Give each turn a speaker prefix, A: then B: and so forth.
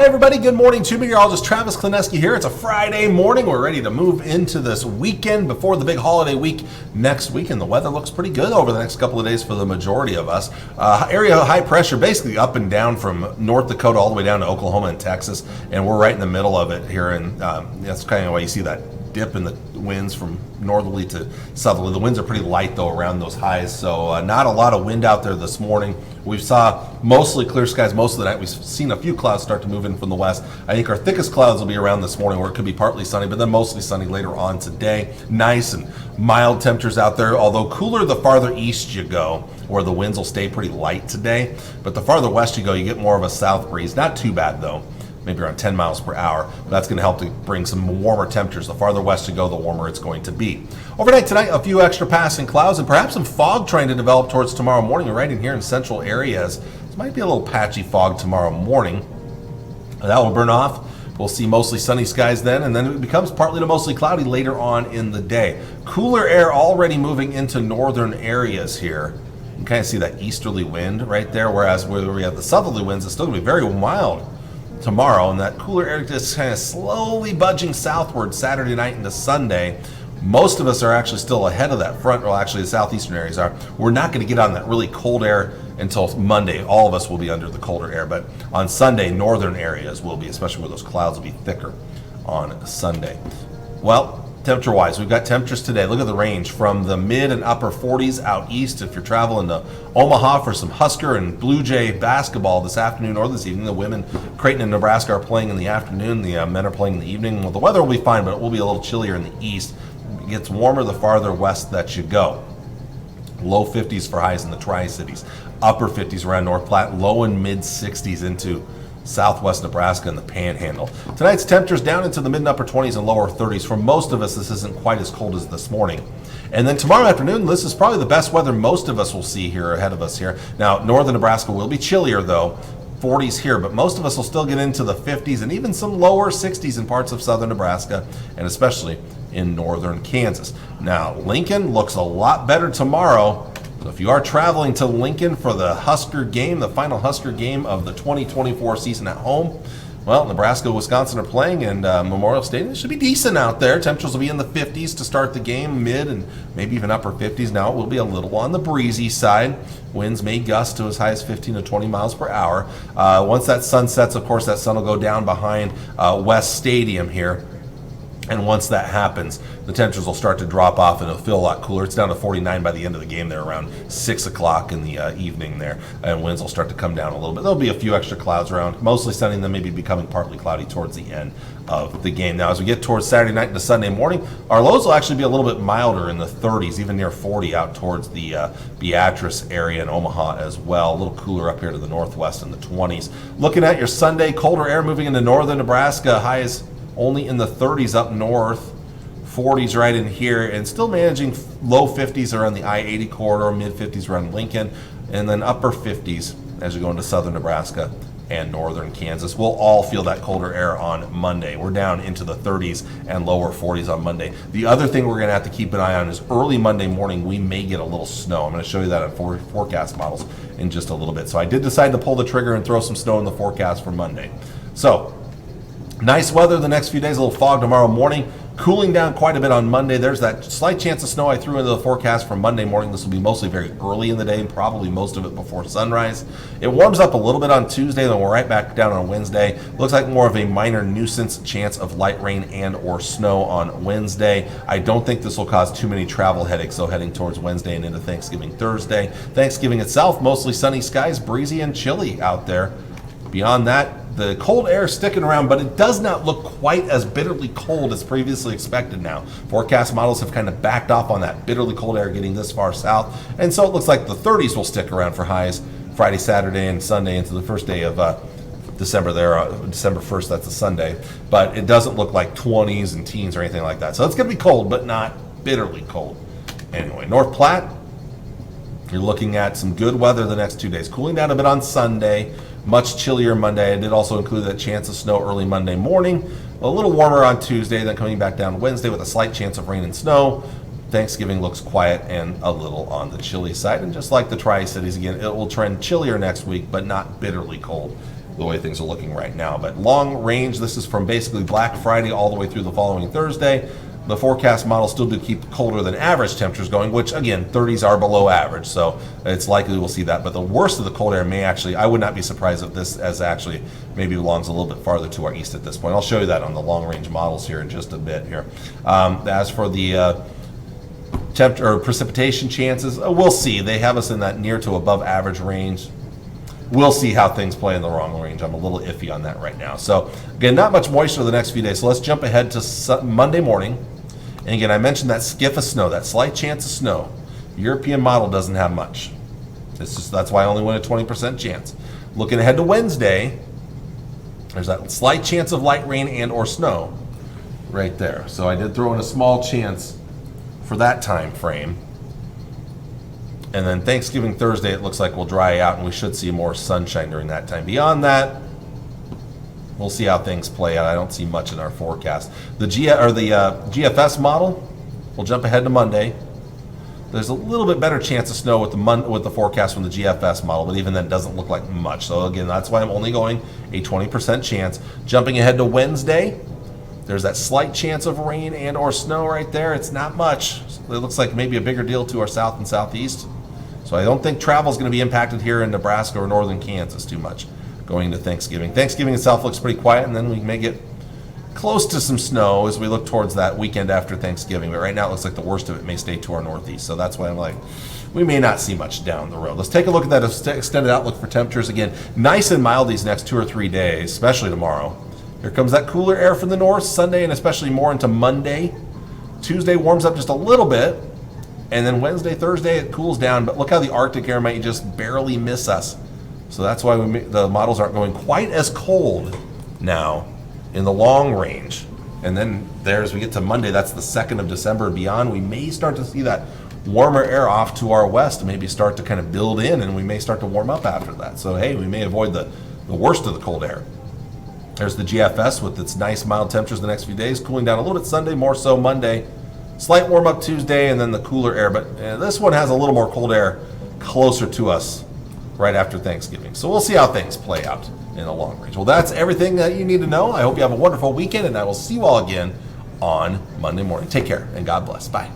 A: Hey everybody, good morning. To meteorologist Travis Klineski here. It's a Friday morning. We're ready to move into this weekend before the big holiday week next week, and the weather looks pretty good over the next couple of days for the majority of us. Area of high pressure basically up and down from North Dakota all the way down to Oklahoma and Texas, and we're right in the middle of it here, and that's kind of why you see that dip in the winds from northerly to southerly. The winds are pretty light though around those highs, so not a lot of wind out there this morning. We saw mostly clear skies most of the night. We've seen a few clouds start to move in from the west. I think our thickest clouds will be around this morning, where it could be partly sunny, but then mostly sunny later on today. Nice and mild temperatures out there, although cooler the farther east you go, where the winds will stay pretty light today. But the farther west you go, you get more of a south breeze. Not too bad though, maybe around 10 miles per hour. That's going to help to bring some warmer temperatures. The farther west you go, the warmer it's going to be. Overnight tonight, a few extra passing clouds and perhaps some fog trying to develop towards tomorrow morning. Right in here in central areas, this might be a little patchy fog tomorrow morning. That will burn off. We'll see mostly sunny skies then, and then it becomes partly to mostly cloudy later on in the day. Cooler air already moving into northern areas here. You can kind of see that easterly wind right there, whereas where we have the southerly winds, it's still going to be very mild tomorrow, and that cooler air just kind of slowly budging southward Saturday night into Sunday. Most of us are actually still ahead of that front. Well, actually the southeastern areas are. We're not going to get on that really cold air until Monday. All of us will be under the colder air, but on Sunday, northern areas will be, especially where those clouds will be thicker on Sunday. Well, temperature-wise, we've got temperatures today. Look at the range from the mid and upper 40s out east. If you're traveling to Omaha for some Husker and Blue Jay basketball this afternoon or this evening, the women, Creighton and Nebraska, are playing in the afternoon. The men are playing in the evening. Well, the weather will be fine, but it will be a little chillier in the east. It gets warmer the farther west that you go. Low 50s for highs in the Tri-Cities. Upper 50s around North Platte. Low and mid 60s into southwest Nebraska and the Panhandle. Tonight's temperatures down into the mid and upper 20s and lower 30s. For most of us, this isn't quite as cold as this morning. And then tomorrow afternoon, this is probably the best weather most of us will see here ahead of us here. Now, northern Nebraska will be chillier though, 40s here, but most of us will still get into the 50s and even some lower 60s in parts of southern Nebraska and especially in northern Kansas. Now, Lincoln looks a lot better tomorrow. So if you are traveling to Lincoln for the Husker game, the final Husker game of the 2024 season at home, well, Nebraska and Wisconsin are playing, and Memorial Stadium should be decent out there. Temperatures will be in the 50s to start the game, mid and maybe even upper 50s. Now it will be a little on the breezy side. Winds may gust to as high as 15 to 20 miles per hour. Once that sun sets, of course, that sun will go down behind West Stadium here. And once that happens, the temperatures will start to drop off and it'll feel a lot cooler. It's down to 49 by the end of the game there around 6 o'clock in the evening there. And winds will start to come down a little bit. There'll be a few extra clouds around, mostly sunny, and then maybe becoming partly cloudy towards the end of the game. Now, as we get towards Saturday night into Sunday morning, our lows will actually be a little bit milder in the 30s, even near 40 out towards the Beatrice area and Omaha as well. A little cooler up here to the northwest in the 20s. Looking at your Sunday, colder air moving into northern Nebraska, highs only in the 30s up north, 40s right in here, and still managing low 50s around the I-80 corridor, mid 50s around Lincoln, and then upper 50s as you go into southern Nebraska and northern Kansas. We'll all feel that colder air on Monday. We're down into the 30s and lower 40s on Monday. The other thing we're going to have to keep an eye on is early Monday morning, we may get a little snow. I'm going to show you that on forecast models in just a little bit. So I did decide to pull the trigger and throw some snow in the forecast for Monday. So, nice weather the next few days, a little fog tomorrow morning, cooling down quite a bit on Monday. There's that slight chance of snow I threw into the forecast for Monday morning. This will be mostly very early in the day and probably most of it before sunrise. It warms up a little bit on Tuesday, then we're right back down on Wednesday. Looks like more of a minor nuisance chance of light rain and or snow on Wednesday. I don't think this will cause too many travel headaches, so heading towards Wednesday and into Thanksgiving Thursday. Thanksgiving itself, mostly sunny skies, breezy and chilly out there. Beyond that, the cold air is sticking around, but it does not look quite as bitterly cold as previously expected now. Forecast models have kind of backed off on that bitterly cold air getting this far south, and so it looks like the 30s will stick around for highs Friday, Saturday, and Sunday into the first day of December there, December 1st, that's a Sunday. But it doesn't look like 20s and teens or anything like that. So it's going to be cold, but not bitterly cold. Anyway, North Platte, you're looking at some good weather the next 2 days. Cooling down a bit on Sunday. Much chillier Monday. I did also include that chance of snow early Monday morning. A little warmer on Tuesday, then coming back down Wednesday with a slight chance of rain and snow. Thanksgiving looks quiet and a little on the chilly side. And just like the Tri-Cities, again, it will trend chillier next week, but not bitterly cold the way things are looking right now. But long range, this is from basically Black Friday all the way through the following Thursday. The forecast models still do keep colder than average temperatures going, which again, 30s are below average, so it's likely we'll see that. But the worst of the cold air may actually, I would not be surprised if this as actually maybe belongs a little bit farther to our east at this point. I'll show you that on the long range models here in just a bit here. As for the precipitation chances, we'll see. They have us in that near to above average range. We'll see how things play in the wrong range. I'm a little iffy on that right now. So again, not much moisture the next few days. So let's jump ahead to Monday morning. And again, I mentioned that skiff of snow, that slight chance of snow. European model doesn't have much. That's why I only went a 20% chance. Looking ahead to Wednesday, there's that slight chance of light rain and or snow right there. So I did throw in a small chance for that time frame. And then Thanksgiving Thursday, it looks like we'll dry out and we should see more sunshine during that time. Beyond that, we'll see how things play out. I don't see much in our forecast. The GFS model, we'll jump ahead to Monday. There's a little bit better chance of snow with the forecast from the GFS model, but even then it doesn't look like much. So again, that's why I'm only going a 20% chance. Jumping ahead to Wednesday, there's that slight chance of rain and or snow right there. It's not much. It looks like maybe a bigger deal to our south and southeast. So I don't think travel is going to be impacted here in Nebraska or northern Kansas too much going into Thanksgiving. Thanksgiving itself looks pretty quiet, and then we may get close to some snow as we look towards that weekend after Thanksgiving. But right now it looks like the worst of it may stay to our northeast. So that's why I'm like, we may not see much down the road. Let's take a look at that extended outlook for temperatures. Again, nice and mild these next 2 or 3 days, especially tomorrow. Here comes that cooler air from the north, Sunday and especially more into Monday. Tuesday warms up just a little bit. And then Wednesday, Thursday, it cools down. But look how the Arctic air might just barely miss us. So that's why the models aren't going quite as cold now in the long range. And then there, as we get to Monday, that's the 2nd of December and beyond, we may start to see that warmer air off to our west, maybe start to kind of build in, and we may start to warm up after that. So hey, we may avoid the worst of the cold air. There's the GFS with its nice mild temperatures the next few days, cooling down a little bit Sunday, more so Monday. Slight warm up Tuesday, and then the cooler air. But this one has a little more cold air closer to us right after Thanksgiving. So we'll see how things play out in the long range. Well, that's everything that you need to know. I hope you have a wonderful weekend, and I will see you all again on Monday morning. Take care, and God bless. Bye.